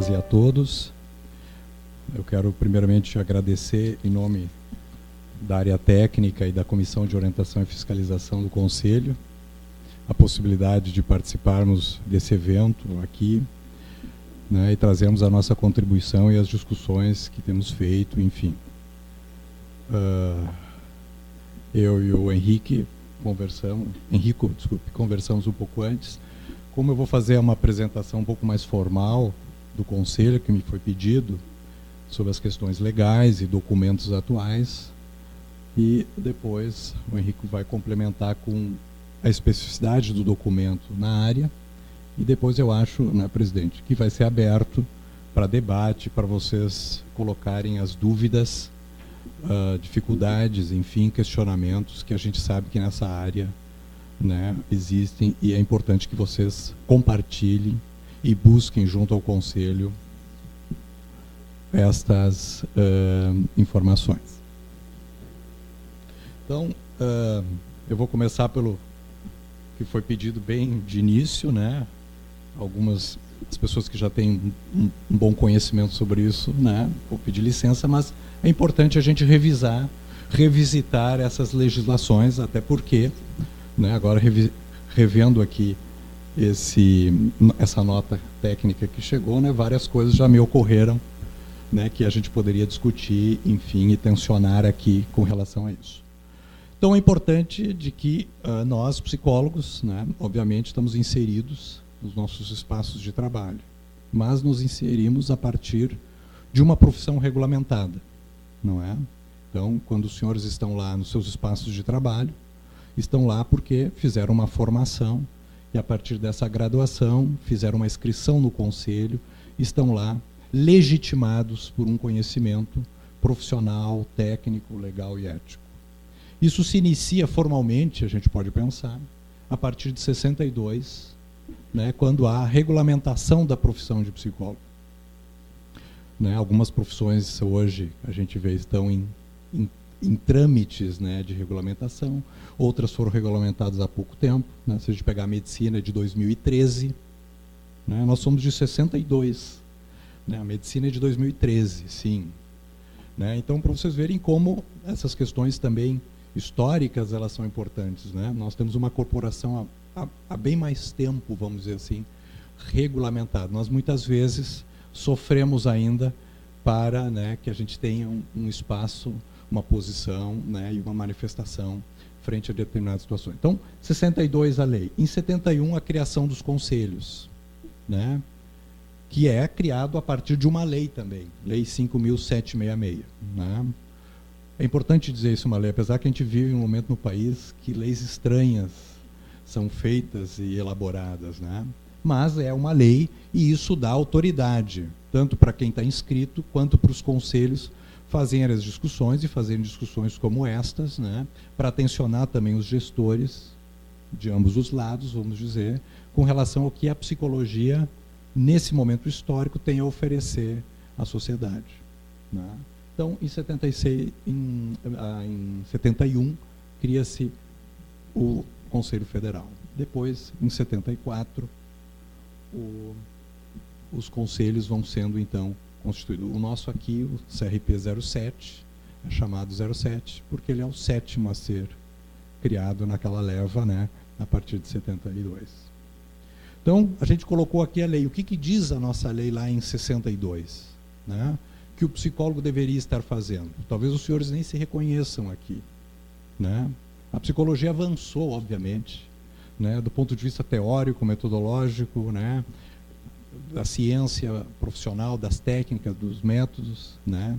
todas e a todos. Eu quero primeiramente agradecer em nome da área técnica e da Comissão de Orientação e Fiscalização do Conselho a possibilidade de participarmos desse evento aqui, né, e trazermos a nossa contribuição e as discussões que temos feito, enfim. Eu e o Henrico conversamos um pouco antes. Como eu vou fazer uma apresentação um pouco mais formal do Conselho, que me foi pedido, sobre as questões legais e documentos atuais, e depois o Henrico vai complementar com a especificidade do documento na área, e depois eu acho, né, presidente, que vai ser aberto para debate, para vocês colocarem as dúvidas, dificuldades, enfim, questionamentos que a gente sabe que nessa área, né, existem, e é importante que vocês compartilhem e busquem junto ao Conselho estas informações. Então, eu vou começar pelo que foi pedido bem de início, né? As pessoas que já têm um bom conhecimento sobre isso, né? Vou pedir licença, mas é importante a gente revisitar essas legislações, até porque, né, agora revendo aqui essa nota técnica que chegou, né, várias coisas já me ocorreram, né, que a gente poderia discutir, enfim, e tensionar aqui com relação a isso. Então é importante de que nós, psicólogos, né, obviamente estamos inseridos nos nossos espaços de trabalho, mas nos inserimos a partir de uma profissão regulamentada, não é? Então, quando os senhores estão lá nos seus espaços de trabalho, estão lá porque fizeram uma formação e, a partir dessa graduação, fizeram uma inscrição no Conselho, estão lá legitimados por um conhecimento profissional, técnico, legal e ético. Isso se inicia formalmente, a gente pode pensar, a partir de 62, né, quando há a regulamentação da profissão de psicólogo. Né, algumas profissões hoje, a gente vê, estão em trâmites, né, de regulamentação, outras foram regulamentadas há pouco tempo, né, se a gente pegar a medicina de 2013, né, nós somos de 62, né, a medicina é de 2013, sim. Né, então, para vocês verem como essas questões também históricas, elas são importantes. Né? Nós temos uma corporação há bem mais tempo, vamos dizer assim, regulamentada. Nós, muitas vezes, sofremos ainda para, né, que a gente tenha um espaço, uma posição, né, e uma manifestação frente a determinadas situações. Então, 62 a lei. Em 71, a criação dos conselhos, né, que é criado a partir de uma lei também, Lei 5.766. Né? É importante dizer isso, uma lei, apesar que a gente vive um momento no país que leis estranhas são feitas e elaboradas, né? Mas é uma lei e isso dá autoridade, tanto para quem está inscrito, quanto para os conselhos fazerem as discussões e fazerem discussões como estas, né? Para tensionar também os gestores de ambos os lados, vamos dizer, com relação ao que a psicologia, nesse momento histórico, tem a oferecer à sociedade. Né? Então, em 71, cria-se o Conselho Federal. Depois, em 74, os conselhos vão sendo, então, constituídos. O nosso aqui, o CRP 07, é chamado 07, porque ele é o 7º a ser criado naquela leva, né, a partir de 72. Então, a gente colocou aqui a lei. O que diz a nossa lei lá em 62? Né? Que o psicólogo deveria estar fazendo. Talvez os senhores nem se reconheçam aqui. Né? A psicologia avançou, obviamente, né, do ponto de vista teórico, metodológico, né, da ciência profissional, das técnicas, dos métodos, né,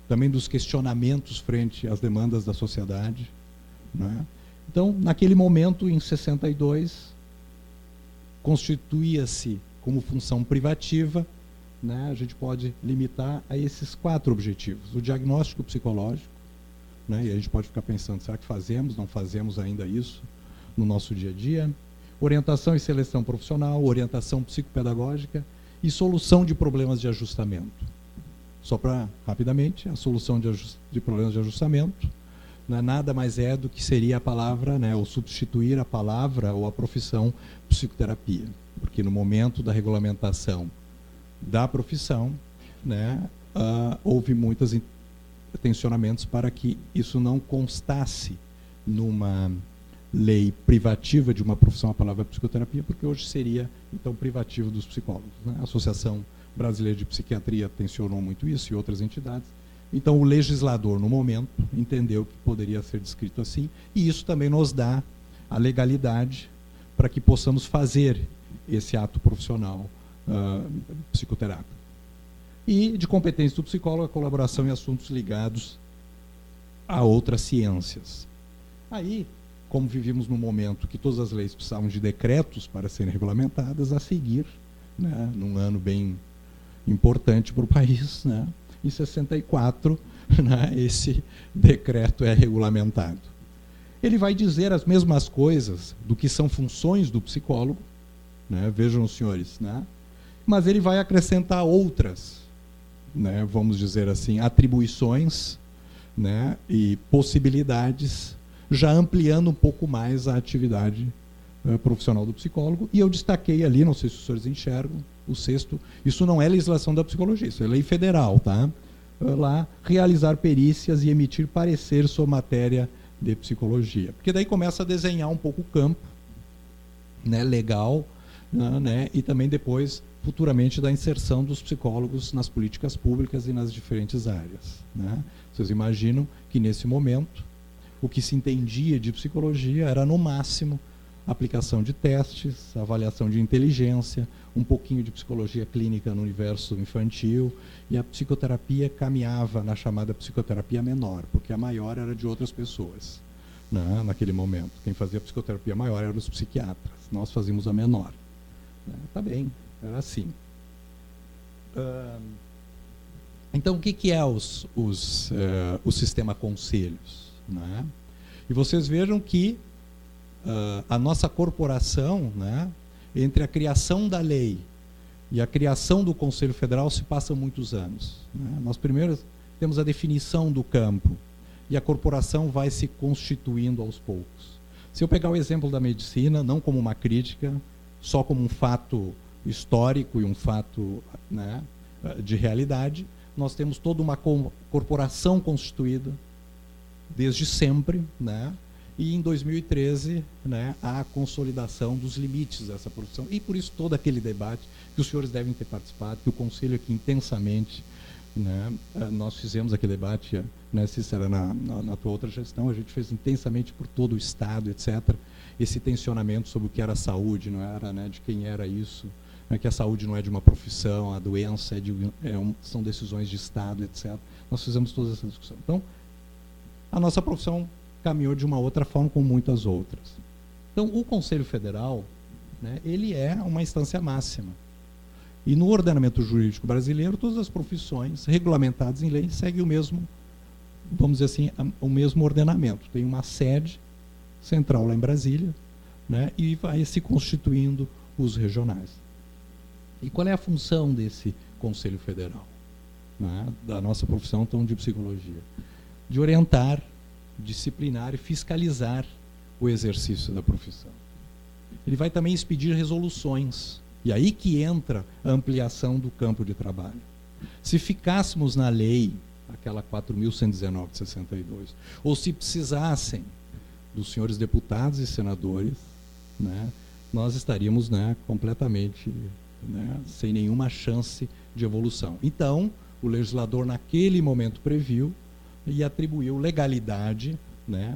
também dos questionamentos frente às demandas da sociedade. Né. Então, naquele momento, em 62, constituía-se como função privativa, né, a gente pode limitar a esses 4 objetivos. O diagnóstico psicológico, né, e a gente pode ficar pensando, será que fazemos, não fazemos ainda isso no nosso dia a dia? Orientação e seleção profissional, orientação psicopedagógica e solução de problemas de ajustamento. Só para, rapidamente, a solução de problemas de ajustamento, né, nada mais é do que seria a palavra, né, ou substituir a palavra ou a profissão psicoterapia. Porque no momento da regulamentação da profissão, né, houve muitos tensionamentos para que isso não constasse numa lei privativa de uma profissão, a palavra psicoterapia, porque hoje seria, então, privativo dos psicólogos, né? A Associação Brasileira de Psiquiatria tensionou muito isso e outras entidades. Então, o legislador, no momento, entendeu que poderia ser descrito assim, e isso também nos dá a legalidade para que possamos fazer esse ato profissional psicoterápico. E, de competência do psicólogo, a colaboração em assuntos ligados a outras ciências. Aí, como vivíamos num momento que todas as leis precisavam de decretos para serem regulamentadas, a seguir, né, num ano bem importante para o país, né, em 64, né, esse decreto é regulamentado. Ele vai dizer as mesmas coisas do que são funções do psicólogo, né, vejam os senhores, né, mas ele vai acrescentar outras, né, vamos dizer assim, atribuições, né, e possibilidades, já ampliando um pouco mais a atividade profissional do psicólogo. E eu destaquei ali, não sei se os senhores enxergam, o 6º, isso não é legislação da psicologia, isso é lei federal, tá? Lá, realizar perícias e emitir parecer sobre matéria de psicologia. Porque daí começa a desenhar um pouco o campo, né, legal, né, e também depois, futuramente, da inserção dos psicólogos nas políticas públicas e nas diferentes áreas, né? Vocês imaginam que, nesse momento, o que se entendia de psicologia era, no máximo, aplicação de testes, avaliação de inteligência, um pouquinho de psicologia clínica no universo infantil, e a psicoterapia caminhava na chamada psicoterapia menor, porque a maior era de outras pessoas, né, naquele momento. Quem fazia a psicoterapia maior eram os psiquiatras, nós fazíamos a menor. Tá bem, era assim. Então, o que é o sistema conselhos? Né? E vocês vejam que a nossa corporação, né, entre a criação da lei e a criação do Conselho Federal se passam muitos anos, né? Nós primeiro temos a definição do campo e a corporação vai se constituindo aos poucos. Se eu pegar o exemplo da medicina, não como uma crítica, só como um fato histórico e um fato, né, de realidade, nós temos toda uma corporação constituída desde sempre, né? E em 2013, né, a consolidação dos limites dessa profissão. E por isso todo aquele debate que os senhores devem ter participado, que o Conselho aqui intensamente, né, nós fizemos aquele debate, né, Cícera, na tua outra gestão, a gente fez intensamente por todo o Estado, etc. Esse tensionamento sobre o que era saúde, não era, né, de quem era isso, né, que a saúde não é de uma profissão, a doença são decisões de Estado, etc. Nós fizemos toda essa discussão. Então, a nossa profissão caminhou de uma outra forma, com muitas outras. Então, o Conselho Federal, né, ele é uma instância máxima. E no ordenamento jurídico brasileiro, todas as profissões regulamentadas em lei seguem o mesmo, vamos dizer assim, o mesmo ordenamento. Tem uma sede central lá em Brasília, né, e vai se constituindo os regionais. E qual é a função desse Conselho Federal, né, da nossa profissão, então, de psicologia? De orientar, disciplinar e fiscalizar o exercício da profissão. Ele vai também expedir resoluções, e aí que entra a ampliação do campo de trabalho. Se ficássemos na lei, aquela 4.119 de 62, ou se precisassem dos senhores deputados e senadores, né, nós estaríamos, né, completamente, né, sem nenhuma chance de evolução. Então, o legislador, naquele momento, previu e atribuiu legalidade, né,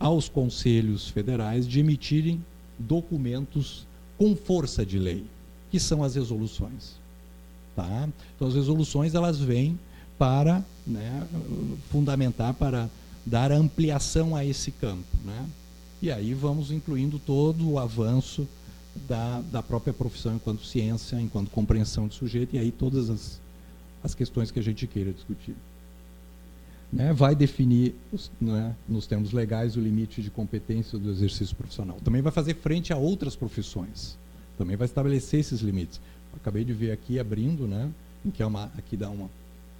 aos conselhos federais de emitirem documentos com força de lei, que são as resoluções. Tá? Então, as resoluções, elas vêm para, né, fundamentar, para dar ampliação a esse campo. Né? E aí vamos incluindo todo o avanço da própria profissão enquanto ciência, enquanto compreensão de sujeito, e aí todas as questões que a gente queira discutir. Né, vai definir, né, nos termos legais, o limite de competência do exercício profissional. Também vai fazer frente a outras profissões. Também vai estabelecer esses limites. Acabei de ver aqui, abrindo, né, que é aqui dá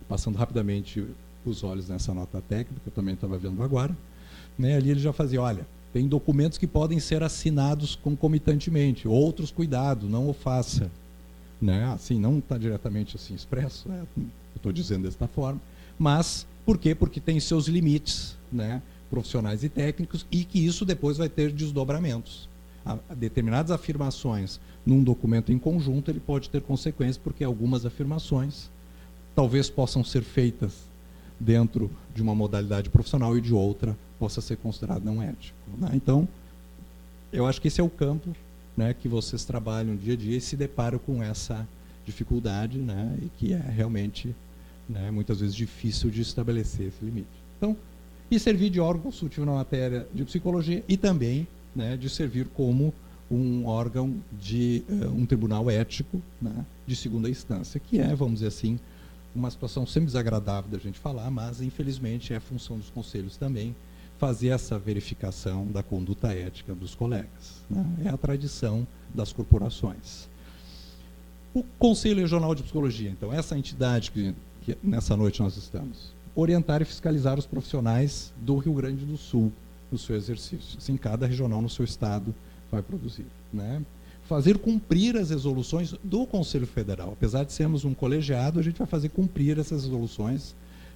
passando rapidamente os olhos nessa nota técnica, que eu também estava vendo agora. Né, ali ele já fazia, olha, tem documentos que podem ser assinados concomitantemente, outros, cuidado, não o faça. né? Assim, não está diretamente assim expresso, né? Eu estou dizendo desta forma, mas por quê? Porque tem seus limites, né, profissionais e técnicos, e que isso depois vai ter desdobramentos. A determinadas afirmações num documento em conjunto, ele pode ter consequências, porque algumas afirmações talvez possam ser feitas dentro de uma modalidade profissional e de outra possa ser considerado não ético, né? Então, eu acho que esse é o campo, né, que vocês trabalham dia a dia e se deparam com essa dificuldade, né, e que é realmente, né, muitas vezes difícil de estabelecer esse limite. Então, e servir de órgão consultivo na matéria de psicologia e também, né, de servir como um órgão de um tribunal ético, né, de segunda instância, que é, vamos dizer assim, uma situação sempre desagradável da gente falar, mas infelizmente é função dos conselhos também fazer essa verificação da conduta ética dos colegas, né? É a tradição das corporações. O Conselho Regional de Psicologia, então, essa entidade que nessa noite nós estamos, orientar e fiscalizar os profissionais do Rio Grande do Sul no seu exercício. Assim, cada regional no seu estado vai produzir, né? Fazer cumprir as resoluções do Conselho Federal. Apesar de sermos um colegiado, a gente vai fazer cumprir essas resoluções,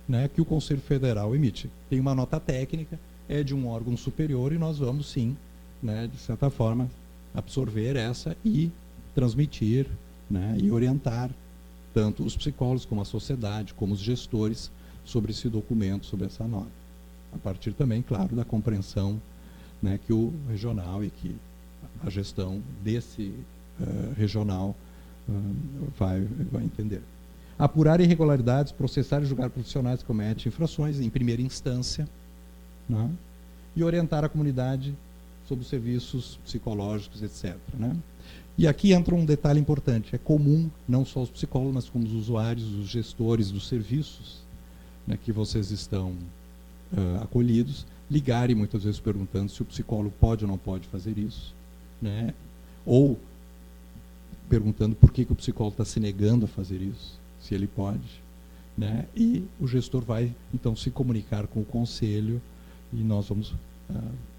né, que o Conselho Federal emite. Tem uma nota técnica, é de um órgão superior e nós vamos, sim, né, de certa forma, absorver essa e transmitir, né, e orientar tanto os psicólogos como a sociedade, como os gestores, sobre esse documento, sobre essa nota. A partir também, claro, da compreensão, né, que o regional e que a gestão desse regional vai entender. Apurar irregularidades, processar e julgar profissionais que cometem infrações em primeira instância, né? E orientar a comunidade sobre os serviços psicológicos, etc., né? E aqui entra um detalhe importante. É comum, não só os psicólogos, mas como os usuários, os gestores dos serviços, né, que vocês estão acolhidos, ligarem muitas vezes perguntando se o psicólogo pode ou não pode fazer isso, né? Ou perguntando por que o psicólogo está se negando a fazer isso, se ele pode, né? E o gestor vai, então, se comunicar com o conselho e nós vamos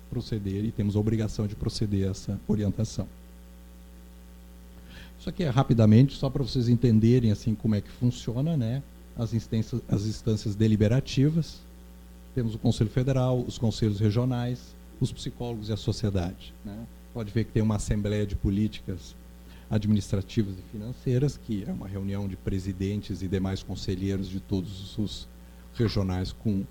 proceder e temos a obrigação de proceder a essa orientação. Isso aqui é rapidamente, só para vocês entenderem assim como é que funciona, né, as instâncias deliberativas. Temos o Conselho Federal, os conselhos regionais, os psicólogos e a sociedade, né? Pode ver que tem uma assembleia de políticas administrativas e financeiras, que é uma reunião de presidentes e demais conselheiros de todos os regionais com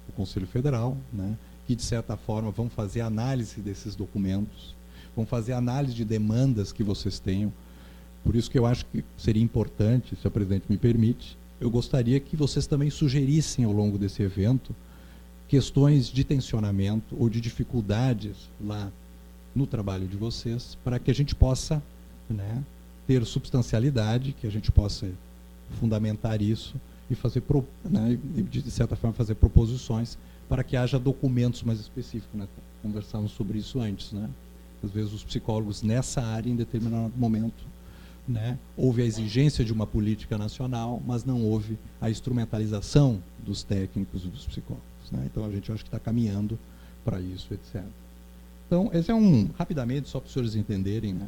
o Conselho Federal, né, que, de certa forma, vão fazer análise desses documentos, vão fazer análise de demandas que vocês tenham. Por isso que eu acho que seria importante, se o presidente me permite, eu gostaria que vocês também sugerissem ao longo desse evento questões de tensionamento ou de dificuldades lá no trabalho de vocês, para que a gente possa, né, ter substancialidade, que a gente possa fundamentar isso e fazer, né, de certa forma, fazer proposições para que haja documentos mais específicos, né? Conversamos sobre isso antes, né? Às vezes os psicólogos nessa área, em determinado momento, né, houve a exigência de uma política nacional, mas não houve a instrumentalização dos técnicos e dos psicólogos, né? Então a gente acha que está caminhando para isso, etc. Então, esse é rapidamente, só para os senhores entenderem, né?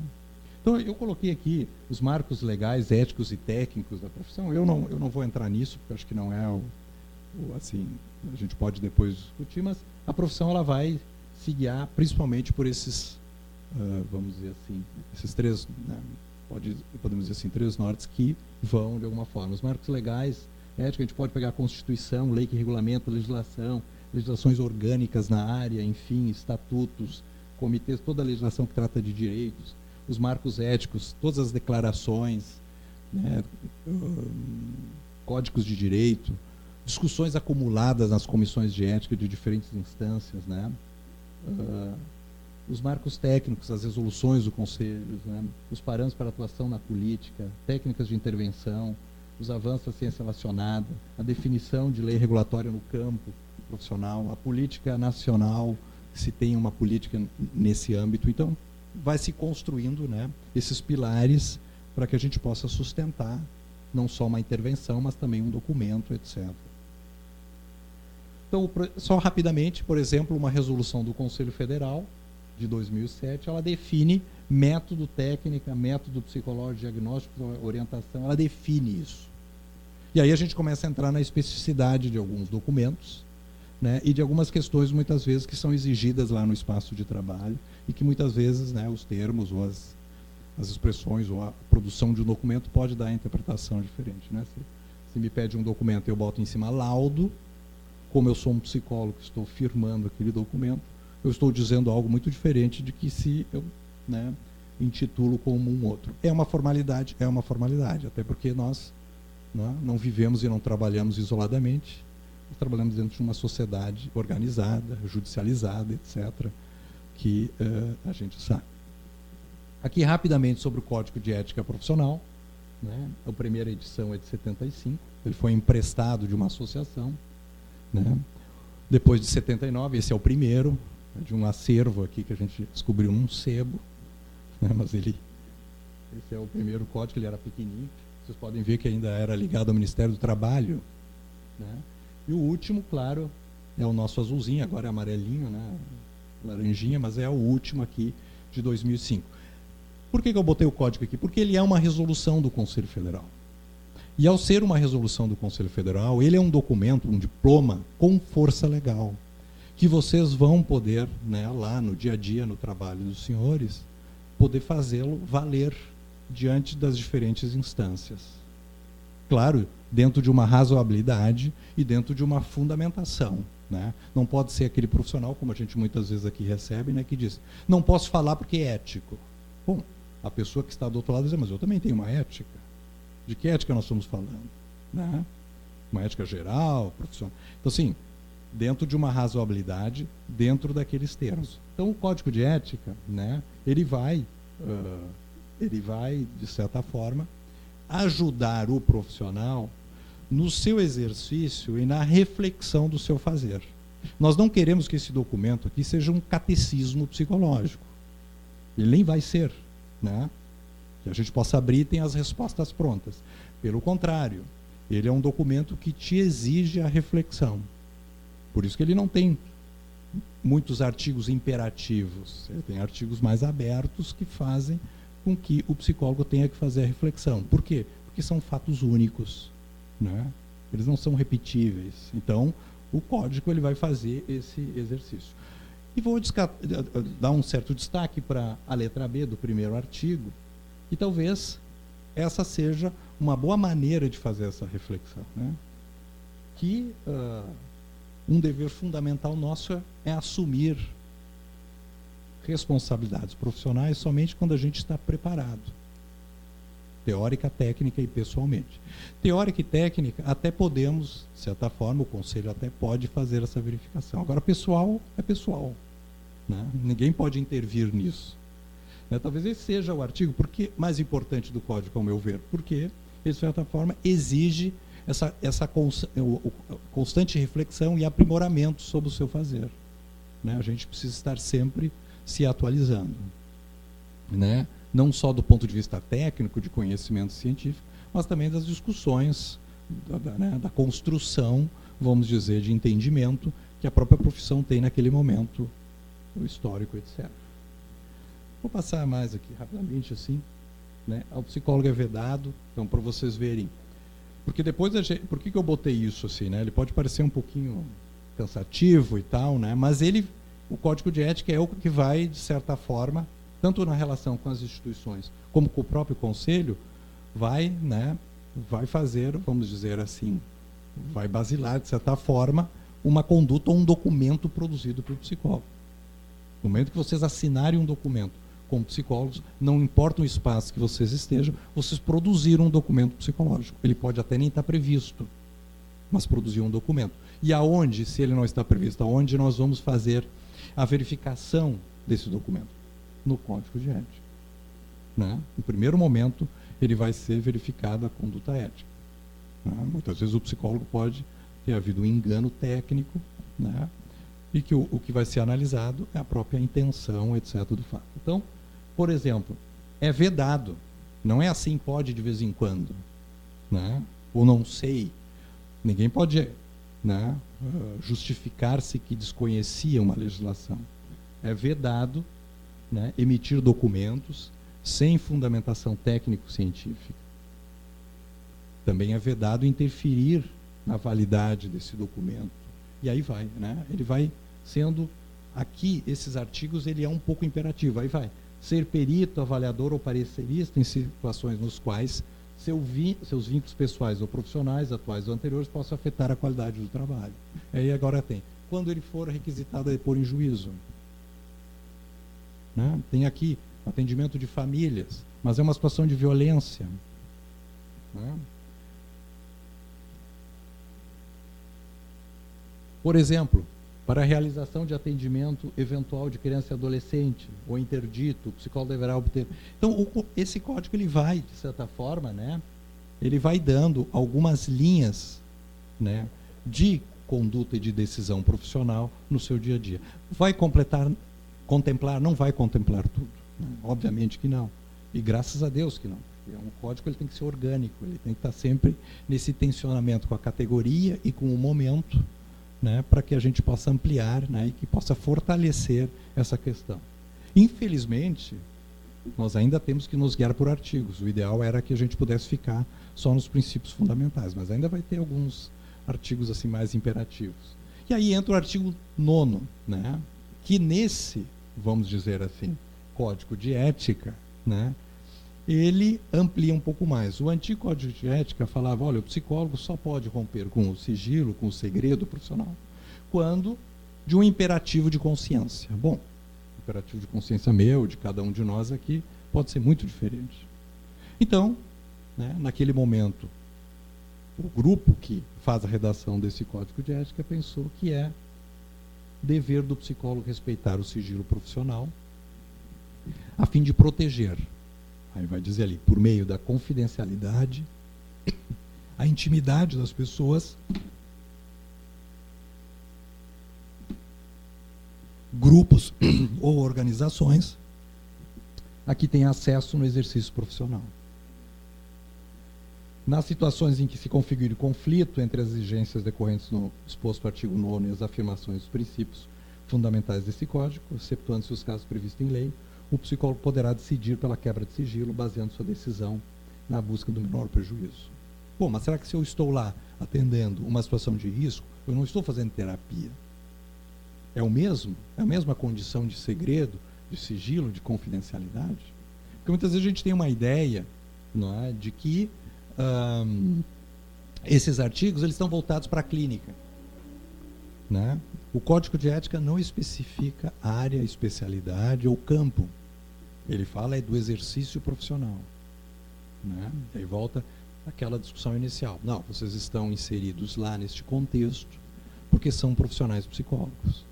Então, eu coloquei aqui os marcos legais, éticos e técnicos da profissão. Eu não vou entrar nisso, porque acho que não é assim, a gente pode depois discutir, mas a profissão ela vai se guiar principalmente por esses, vamos dizer assim, esses três, né, podemos dizer assim, três nortes que vão, de alguma forma. Os marcos legais, ética, a gente pode pegar a Constituição, lei que regulamenta a legislação, legislações orgânicas na área, enfim, estatutos, comitês, toda a legislação que trata de direitos. Os marcos éticos, todas as declarações, né, códigos de direito, discussões acumuladas nas comissões de ética de diferentes instâncias, né, os marcos técnicos, as resoluções do conselho, né, os parâmetros para atuação na política, técnicas de intervenção, os avanços da ciência relacionada, a definição de lei regulatória no campo profissional, a política nacional, se tem uma política nesse âmbito. Então, vai se construindo, né, esses pilares para que a gente possa sustentar não só uma intervenção, mas também um documento, etc. Então, só rapidamente, por exemplo, uma resolução do Conselho Federal de 2007, ela define método, técnica, método psicológico, diagnóstico, orientação, ela define isso. E aí a gente começa a entrar na especificidade de alguns documentos, né, e de algumas questões, muitas vezes, que são exigidas lá no espaço de trabalho e que muitas vezes, né, os termos ou as expressões ou a produção de um documento pode dar interpretação diferente. Né? Se me pede um documento e eu boto em cima laudo, como eu sou um psicólogo que estou firmando aquele documento, eu estou dizendo algo muito diferente de que se eu, né, intitulo como um outro. É uma formalidade, até porque nós, né, não vivemos e não trabalhamos isoladamente, nós trabalhamos dentro de uma sociedade organizada, judicializada, etc., que a gente sabe. Aqui, rapidamente, sobre o Código de Ética Profissional, né, a primeira edição é de 75, ele foi emprestado de uma associação, né, depois de 79, esse é o primeiro, de um acervo aqui que a gente descobriu num sebo, né, mas esse é o primeiro código, ele era pequenininho, vocês podem ver que ainda era ligado ao Ministério do Trabalho, né, e o último, claro, é o nosso azulzinho, agora é amarelinho, né, laranjinha, mas é o último aqui de 2005. Por que eu botei o código aqui? Porque ele é uma resolução do Conselho Federal. E ao ser uma resolução do Conselho Federal, ele é um documento, um diploma com força legal, que vocês vão poder, né, lá no dia a dia, no trabalho dos senhores, poder fazê-lo valer diante das diferentes instâncias. Claro, dentro de uma razoabilidade e dentro de uma fundamentação. Né? Não pode ser aquele profissional, como a gente muitas vezes aqui recebe, né, que diz, não posso falar porque é ético. Bom, a pessoa que está do outro lado diz, mas eu também tenho uma ética. De que ética nós estamos falando? Né? Uma ética geral, profissional. Então, assim, dentro de uma razoabilidade, dentro daqueles termos. Então, o Código de Ética, né, ele vai, de certa forma, ajudar o profissional no seu exercício e na reflexão do seu fazer. Nós não queremos que esse documento aqui seja um catecismo psicológico. Ele nem vai ser, né? Que a gente possa abrir e tem as respostas prontas. Pelo contrário, ele é um documento que te exige a reflexão. Por isso que ele não tem muitos artigos imperativos. Ele tem artigos mais abertos que fazem com que o psicólogo tenha que fazer a reflexão. Por quê? Porque são fatos únicos, né? Eles não são repetíveis. Então, o código ele vai fazer esse exercício. E vou dar um certo destaque para a letra B do primeiro artigo, e talvez essa seja uma boa maneira de fazer essa reflexão. Né? Que um dever fundamental nosso é assumir responsabilidades profissionais somente quando a gente está preparado. Teórica, técnica e pessoalmente. Teórica e técnica, até podemos, de certa forma, o conselho até pode fazer essa verificação. Agora, pessoal é pessoal. Né? Ninguém pode intervir nisso. Né? Talvez esse seja o artigo mais importante do Código, ao meu ver, porque ele, de certa forma, exige essa constante reflexão e aprimoramento sobre o seu fazer. Né? A gente precisa estar sempre se atualizando. Né? Não só do ponto de vista técnico, de conhecimento científico, mas também das discussões, da construção, vamos dizer, de entendimento que a própria profissão tem naquele momento, o histórico, etc. Vou passar mais aqui rapidamente, assim. Né? O psicólogo é vedado, então, para vocês verem. Porque depois, por que eu botei isso assim? Né? Ele pode parecer um pouquinho cansativo e tal, né? Mas o Código de Ética é o que vai, de certa forma, tanto na relação com as instituições como com o próprio conselho, vai fazer, vamos dizer assim, vai basilar, de certa forma, uma conduta ou um documento produzido pelo psicólogo. No momento que vocês assinarem um documento como psicólogos, não importa o espaço que vocês estejam, vocês produziram um documento psicológico. Ele pode até nem estar previsto, mas produzir um documento. E aonde, se ele não está previsto, aonde nós vamos fazer a verificação desse documento? No Código de Ética. Né? No primeiro momento, ele vai ser verificada a conduta ética. Né? Muitas vezes o psicólogo pode ter havido um engano técnico, né? E que o que vai ser analisado é a própria intenção, etc. do fato. Então, por exemplo, é vedado. Não é assim, pode de vez em quando. Né? Ou não sei. Ninguém pode, né, justificar-se que desconhecia uma legislação. É vedado né, emitir documentos sem fundamentação técnico-científica. Também é vedado interferir na validade desse documento. E aí vai, né? Ele vai sendo, aqui, esses artigos, ele é um pouco imperativo. Aí vai, ser perito, avaliador ou parecerista em situações nos quais seus vínculos pessoais ou profissionais, atuais ou anteriores, possam afetar a qualidade do trabalho. Aí agora tem, quando ele for requisitado a depor em juízo. Né? Tem aqui, atendimento de famílias, mas é uma situação de violência. Né? Por exemplo, para a realização de atendimento eventual de criança e adolescente, ou interdito, o psicólogo deverá obter. Então, esse código ele vai, de certa forma, né, ele vai dando algumas linhas, né, de conduta e de decisão profissional no seu dia a dia. Vai contemplar, não vai contemplar tudo. Né? Obviamente que não. E graças a Deus que não. Porque um código ele tem que ser orgânico, ele tem que estar sempre nesse tensionamento com a categoria e com o momento, né, para que a gente possa ampliar, né, e que possa fortalecer essa questão. Infelizmente, nós ainda temos que nos guiar por artigos. O ideal era que a gente pudesse ficar só nos princípios fundamentais, mas ainda vai ter alguns artigos assim mais imperativos. E aí entra o artigo 9º, né, que nesse, vamos dizer assim, código de ética, né, ele amplia um pouco mais. O antigo código de ética falava, olha, o psicólogo só pode romper com o sigilo, com o segredo profissional, quando de um imperativo de consciência. Bom, o imperativo de consciência meu, de cada um de nós aqui, pode ser muito diferente. Então, né, naquele momento, o grupo que faz a redação desse código de ética pensou que é dever do psicólogo respeitar o sigilo profissional, a fim de proteger. Aí vai dizer ali, por meio da confidencialidade, a intimidade das pessoas, grupos ou organizações a que têm acesso no exercício profissional. Nas situações em que se configure conflito entre as exigências decorrentes no exposto artigo 9º e as afirmações dos princípios fundamentais desse código, excetuando-se os casos previstos em lei, o psicólogo poderá decidir pela quebra de sigilo, baseando sua decisão na busca do menor prejuízo. Bom, mas será que se eu estou lá atendendo uma situação de risco, eu não estou fazendo terapia? É o mesmo? É a mesma condição de segredo, de sigilo, de confidencialidade? Porque muitas vezes a gente tem uma ideia, não é, de que esses artigos eles estão voltados para a clínica. Né? O Código de Ética não especifica área, especialidade ou campo. Ele fala do exercício profissional. Né? E aí volta aquela discussão inicial. Não, vocês estão inseridos lá neste contexto porque são profissionais psicólogos.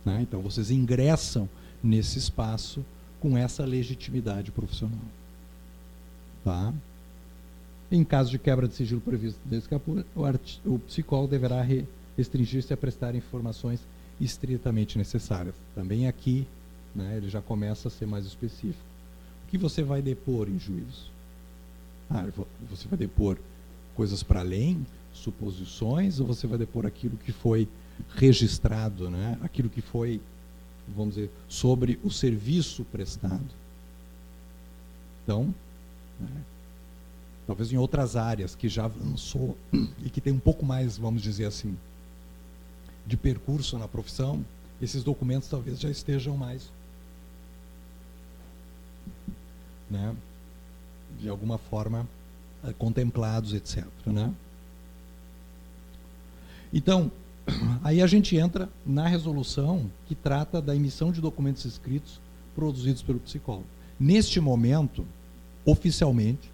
Né? Então, vocês ingressam nesse espaço com essa legitimidade profissional. Tá? Em caso de quebra de sigilo previsto nesse caput, o psicólogo deverá restringir-se a prestar informações estritamente necessárias. Também aqui, né, ele já começa a ser mais específico. O que você vai depor em juízo? Você vai depor coisas para além, suposições, ou você vai depor aquilo que foi registrado, né, aquilo que foi, vamos dizer, sobre o serviço prestado? Então, né, talvez em outras áreas que já avançou e que tem um pouco mais, vamos dizer assim, de percurso na profissão, esses documentos talvez já estejam mais, né, de alguma forma contemplados, etc. Né? Então, aí a gente entra na resolução que trata da emissão de documentos escritos produzidos pelo psicólogo. Neste momento, oficialmente,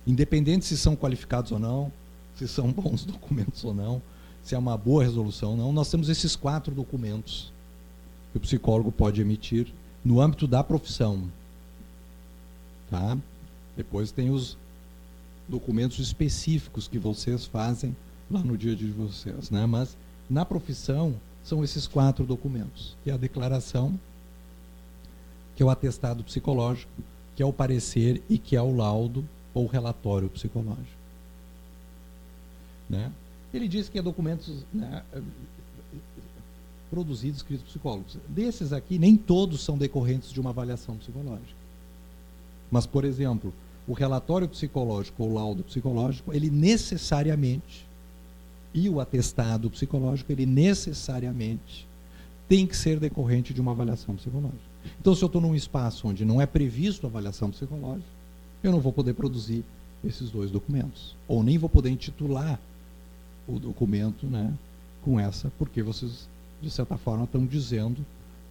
independente se são qualificados ou não, se são bons documentos ou não, se é uma boa resolução ou não, nós temos esses 4 documentos que o psicólogo pode emitir no âmbito da profissão. Tá? Depois tem os documentos específicos que vocês fazem lá no dia a dia de vocês. Né? Mas na profissão são esses 4 documentos, que é a declaração, que é o atestado psicológico, que é o parecer e que é o laudo ou relatório psicológico. Né? Ele diz que é documentos, né, produzidos, escritos por psicólogos. Desses aqui, nem todos são decorrentes de uma avaliação psicológica. Mas, por exemplo, o relatório psicológico ou laudo psicológico, ele necessariamente, e o atestado psicológico, ele necessariamente tem que ser decorrente de uma avaliação psicológica. Então, se eu estou num espaço onde não é previsto a avaliação psicológica, eu não vou poder produzir esses dois documentos. Ou nem vou poder intitular o documento, né, com essa, porque vocês, de certa forma, estão dizendo,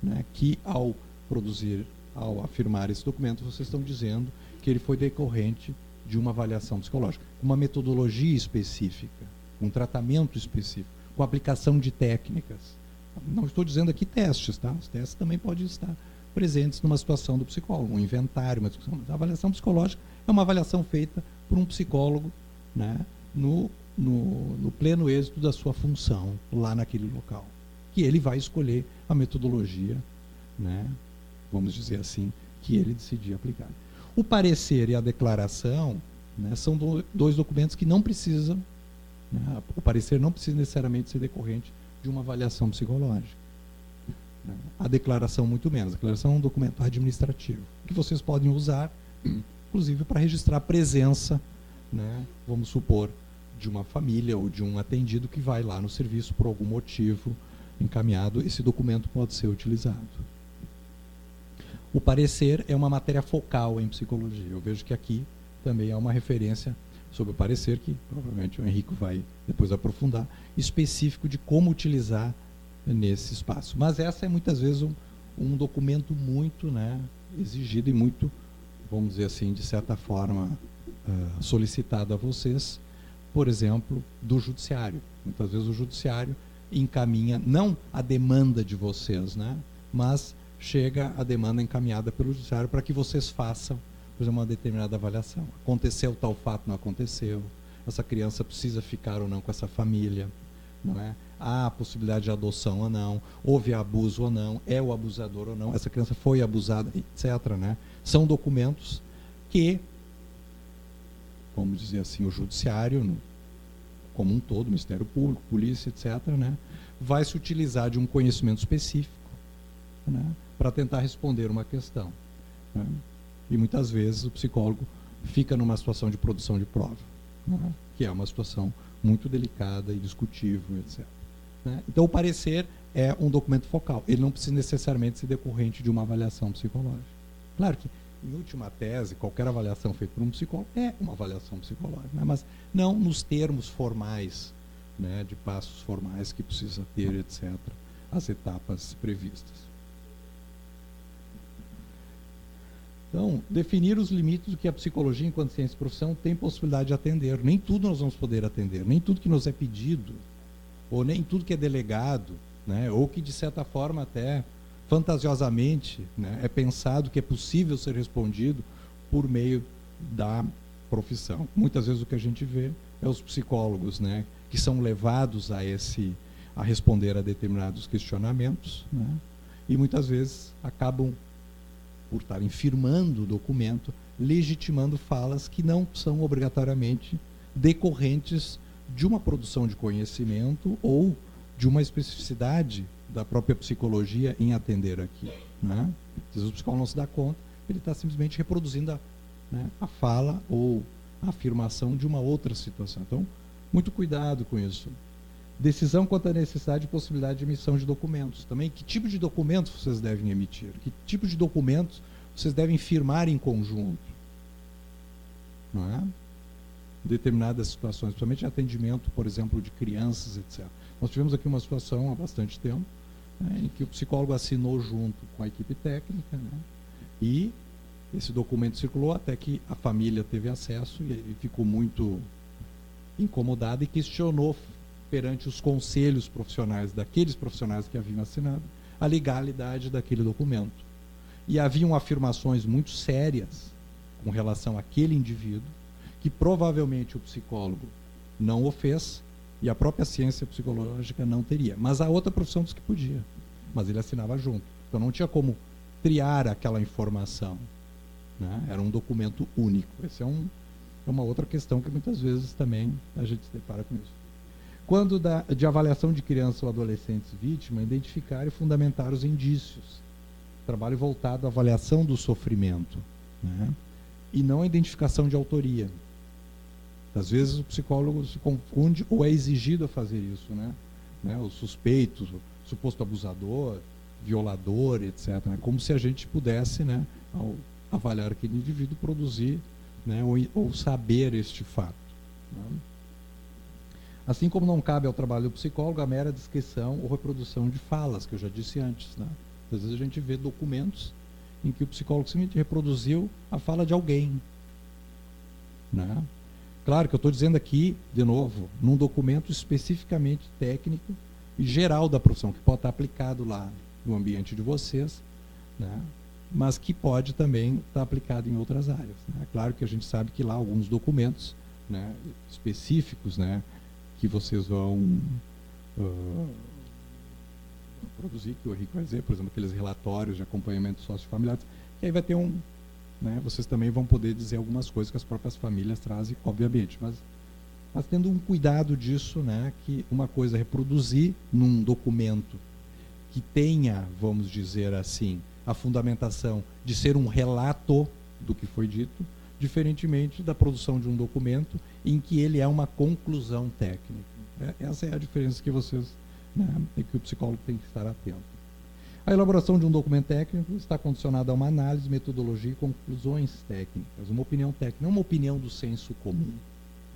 né, que ao produzir, ao afirmar esse documento, vocês estão dizendo que ele foi decorrente de uma avaliação psicológica, uma metodologia específica, um tratamento específico, com aplicação de técnicas. Não estou dizendo aqui testes, tá? Os testes também podem estar presentes numa situação do psicólogo, um inventário, uma discussão. Mas a avaliação psicológica é uma avaliação feita por um psicólogo, né, no pleno êxito da sua função lá naquele local, que ele vai escolher a metodologia, né, vamos dizer assim, que ele decidir aplicar. O parecer e a declaração, né, são dois documentos que não precisam, né, o parecer não precisa necessariamente ser decorrente de uma avaliação psicológica. Né. A declaração muito menos. A declaração é um documento administrativo, que vocês podem usar, inclusive para registrar a presença, né, vamos supor, de uma família ou de um atendido que vai lá no serviço por algum motivo encaminhado, esse documento pode ser utilizado. O parecer é uma matéria focal em psicologia. Eu vejo que aqui também há uma referência sobre o parecer, que provavelmente o Henrique vai depois aprofundar, específico de como utilizar nesse espaço. Mas essa é muitas vezes um documento muito, né, exigido e muito, vamos dizer assim, de certa forma, solicitado a vocês, por exemplo, do judiciário. Muitas vezes o judiciário encaminha, não a demanda de vocês, né, mas chega a demanda encaminhada pelo judiciário para que vocês façam, por exemplo, uma determinada avaliação. Aconteceu tal fato, não aconteceu, essa criança precisa ficar ou não com essa família, não é? Há a possibilidade de adoção ou não, houve abuso ou não, é o abusador ou não, essa criança foi abusada, etc. Né? São documentos que, vamos dizer assim, o judiciário, como um todo, Ministério Público, Polícia, etc., né, vai se utilizar de um conhecimento específico, né, para tentar responder uma questão. Né? E muitas vezes o psicólogo fica numa situação de produção de prova, né, que é uma situação muito delicada e discutível, etc. Né? Então, o parecer é um documento focal. Ele não precisa necessariamente ser decorrente de uma avaliação psicológica. Claro que, em última tese, qualquer avaliação feita por um psicólogo é uma avaliação psicológica, né? Mas não nos termos formais, né, de passos formais que precisa ter, etc., as etapas previstas. Então, definir os limites do que a psicologia, enquanto ciência e profissão, tem possibilidade de atender. Nem tudo nós vamos poder atender, nem tudo que nos é pedido, ou nem tudo que é delegado, né, ou que, de certa forma, até fantasiosamente, né, é pensado que é possível ser respondido por meio da profissão. Muitas vezes o que a gente vê é os psicólogos, né, que são levados a responder a determinados questionamentos, né, e muitas vezes acabam, por estarem firmando o documento, legitimando falas que não são obrigatoriamente decorrentes de uma produção de conhecimento ou de uma especificidade da própria psicologia em atender aqui. Né? Às vezes o psicólogo não se dá conta, ele está simplesmente reproduzindo a fala ou a afirmação de uma outra situação. Então, muito cuidado com isso. Decisão quanto à necessidade e possibilidade de emissão de documentos. Também, que tipo de documentos vocês devem emitir? Que tipo de documentos vocês devem firmar em conjunto? Não é? Determinadas situações, principalmente em atendimento, por exemplo, de crianças, etc. Nós tivemos aqui uma situação há bastante tempo, né, em que o psicólogo assinou junto com a equipe técnica, né, e esse documento circulou até que a família teve acesso e ele ficou muito incomodado e questionou perante os conselhos profissionais, daqueles profissionais que haviam assinado, a legalidade daquele documento. E haviam afirmações muito sérias com relação àquele indivíduo, que provavelmente o psicólogo não o fez e a própria ciência psicológica não teria. Mas a outra profissão disse que podia, mas ele assinava junto. Então não tinha como triar aquela informação. Né? Era um documento único. Essa é uma outra questão que muitas vezes também a gente se depara com isso. Quando de avaliação de criança ou adolescentes vítima, identificar e fundamentar os indícios. Trabalho voltado à avaliação do sofrimento, né? E não a identificação de autoria. Às vezes o psicólogo se confunde ou é exigido a fazer isso, né? O suspeito, o suposto abusador, violador, etc. Como se a gente pudesse, né, ao avaliar aquele indivíduo, produzir, né, ou saber este fato, né? Assim como não cabe ao trabalho do psicólogo a mera descrição ou reprodução de falas, que eu já disse antes, né? Às vezes a gente vê documentos em que o psicólogo simplesmente reproduziu a fala de alguém, né? Claro que eu estou dizendo aqui, de novo, num documento especificamente técnico e geral da profissão, que pode estar aplicado lá no ambiente de vocês, né? Mas que pode também estar aplicado em outras áreas, né? Claro que a gente sabe que lá alguns documentos, né, específicos, né, que vocês vão produzir, que o Henrique vai dizer, por exemplo, aqueles relatórios de acompanhamento sociofamiliar, que aí vai ter né, vocês também vão poder dizer algumas coisas que as próprias famílias trazem, obviamente, mas tendo um cuidado disso, né, que uma coisa é reproduzir num documento que tenha, vamos dizer assim, a fundamentação de ser um relato do que foi dito, diferentemente da produção de um documento em que ele é uma conclusão técnica. Essa é a diferença que vocês, né, que o psicólogo tem que estar atento. A elaboração de um documento técnico está condicionada a uma análise, metodologia e conclusões técnicas. Uma opinião técnica, não uma opinião do senso comum,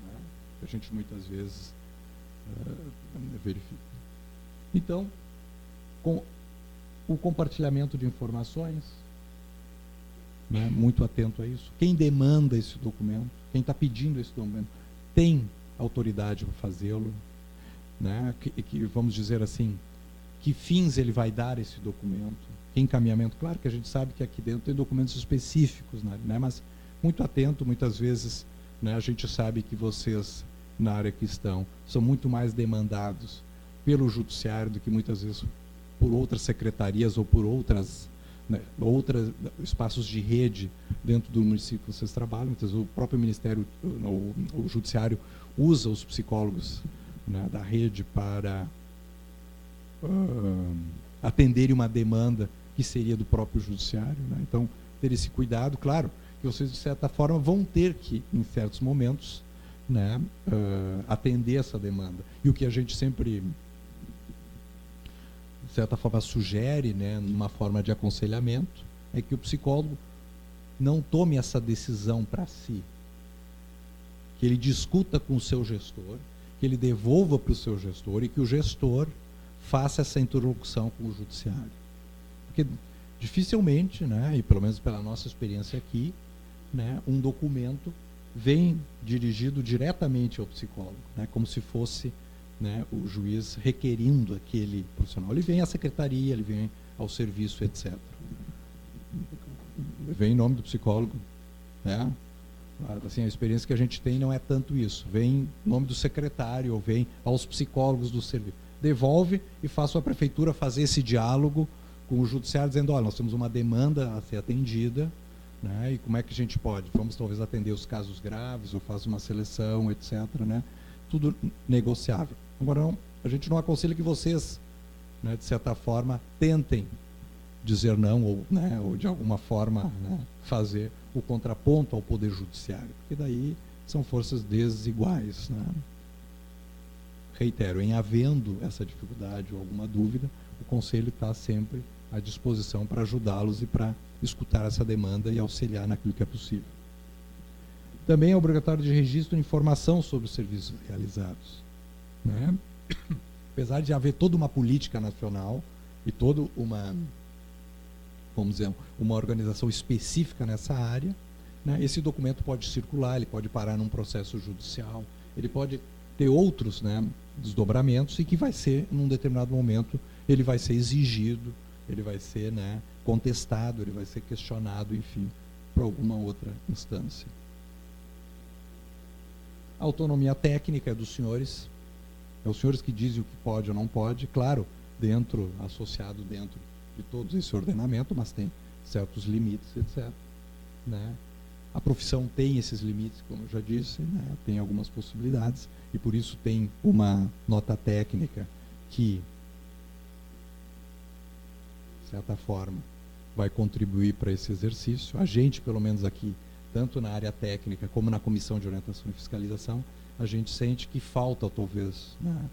né, que a gente muitas vezes verifica. Então, com o compartilhamento de informações, né, muito atento a isso. Quem demanda esse documento, quem está pedindo esse documento, tem autoridade para fazê-lo, né, que vamos dizer assim, que fins ele vai dar esse documento, que encaminhamento. Claro que a gente sabe que aqui dentro tem documentos específicos, né, mas muito atento, muitas vezes, né, a gente sabe que vocês, na área que estão, são muito mais demandados pelo judiciário do que muitas vezes por outras secretarias ou por outros espaços de rede dentro do município que vocês trabalham. Então, o próprio Ministério, o Judiciário, usa os psicólogos, né, da rede para atenderem uma demanda que seria do próprio Judiciário, né? Então, ter esse cuidado. Claro que vocês, de certa forma, vão ter que, em certos momentos, né, atender essa demanda. E o que a gente sempre, de certa forma, sugere, né, numa forma de aconselhamento, é que o psicólogo não tome essa decisão para si, que ele discuta com o seu gestor, que ele devolva para o seu gestor e que o gestor faça essa interlocução com o judiciário. Porque dificilmente, né, e pelo menos pela nossa experiência aqui, né, um documento vem dirigido diretamente ao psicólogo, né, como se fosse, né, o juiz requerindo aquele profissional. Ele vem à secretaria, ele vem ao serviço, etc. Vem em nome do psicólogo, né? Assim, a experiência que a gente tem não é tanto isso. Vem em nome do secretário, ou vem aos psicólogos do serviço. Devolve e faça a prefeitura fazer esse diálogo com o judiciário, dizendo, olha, nós temos uma demanda a ser atendida, né, e como é que a gente pode? Vamos talvez atender os casos graves, ou faz uma seleção, etc., né? Tudo negociável. Agora, não, a gente não aconselha que vocês, né, de certa forma, tentem dizer não, ou, né, ou de alguma forma, né, fazer o contraponto ao Poder Judiciário, porque daí são forças desiguais, né? Reitero, em havendo essa dificuldade ou alguma dúvida, o Conselho está sempre à disposição para ajudá-los e para escutar essa demanda e auxiliar naquilo que é possível. Também é obrigatório de registro e informação sobre os serviços realizados, né? Apesar de haver toda uma política nacional e toda uma, vamos dizer, uma organização específica nessa área, né, esse documento pode circular, ele pode parar num processo judicial, ele pode ter outros, né, desdobramentos, e que vai ser, num determinado momento, ele vai ser exigido, ele vai ser, né, contestado, ele vai ser questionado, enfim, por alguma outra instância. A autonomia técnica é dos senhores, é os senhores que dizem o que pode ou não pode, claro, associado dentro de todo esse ordenamento, mas tem certos limites, etc., né? A profissão tem esses limites, como eu já disse, né? Tem algumas possibilidades, e por isso tem uma nota técnica que, de certa forma, vai contribuir para esse exercício. A gente, pelo menos aqui, tanto na área técnica como na Comissão de Orientação e Fiscalização, a gente sente que falta, talvez, né?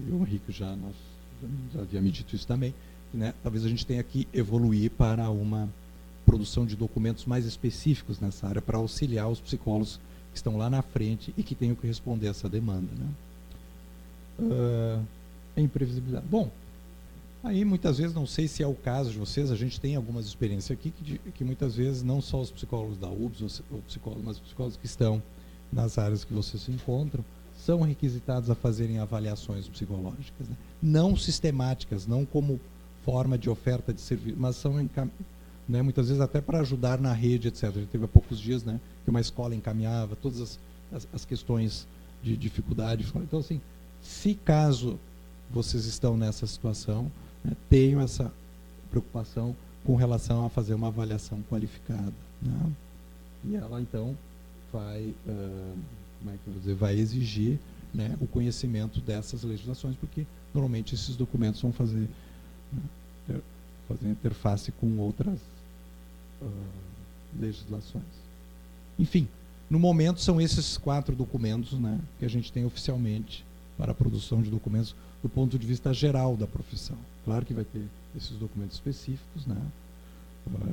E o Henrique já havia me dito isso também, né? Talvez a gente tenha que evoluir para uma produção de documentos mais específicos nessa área, para auxiliar os psicólogos que estão lá na frente e que tenham que responder essa demanda, né? Imprevisibilidade. Bom, aí muitas vezes, não sei se é o caso de vocês, a gente tem algumas experiências aqui que muitas vezes não só os psicólogos da UBS, ou psicólogos, mas os psicólogos que estão nas áreas que vocês se encontram, são requisitados a fazerem avaliações psicológicas, né? Não sistemáticas, não como forma de oferta de serviço, mas são, né, muitas vezes até para ajudar na rede, etc. A gente teve há poucos dias, né, que uma escola encaminhava todas as questões de dificuldade. Então, assim, se caso vocês estão nessa situação, né, tenham essa preocupação com relação a fazer uma avaliação qualificada, né? E ela, então, vai, como é que eu vou dizer, vai exigir, né, o conhecimento dessas legislações, porque normalmente esses documentos vão fazer, né, fazer interface com outras legislações. Enfim, no momento são esses 4 documentos, né, que a gente tem oficialmente para a produção de documentos do ponto de vista geral da profissão. Claro que vai ter esses documentos específicos, né?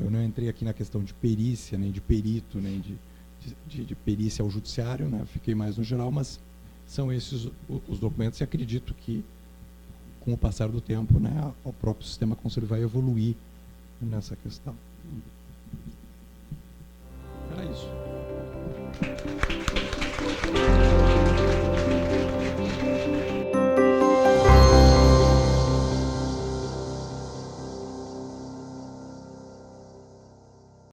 Eu não entrei aqui na questão de perícia, nem de perito, nem de perícia ao judiciário, né? Fiquei mais no geral, mas são esses os documentos, e acredito que, com o passar do tempo, né, o próprio sistema conselho vai evoluir nessa questão. Era isso.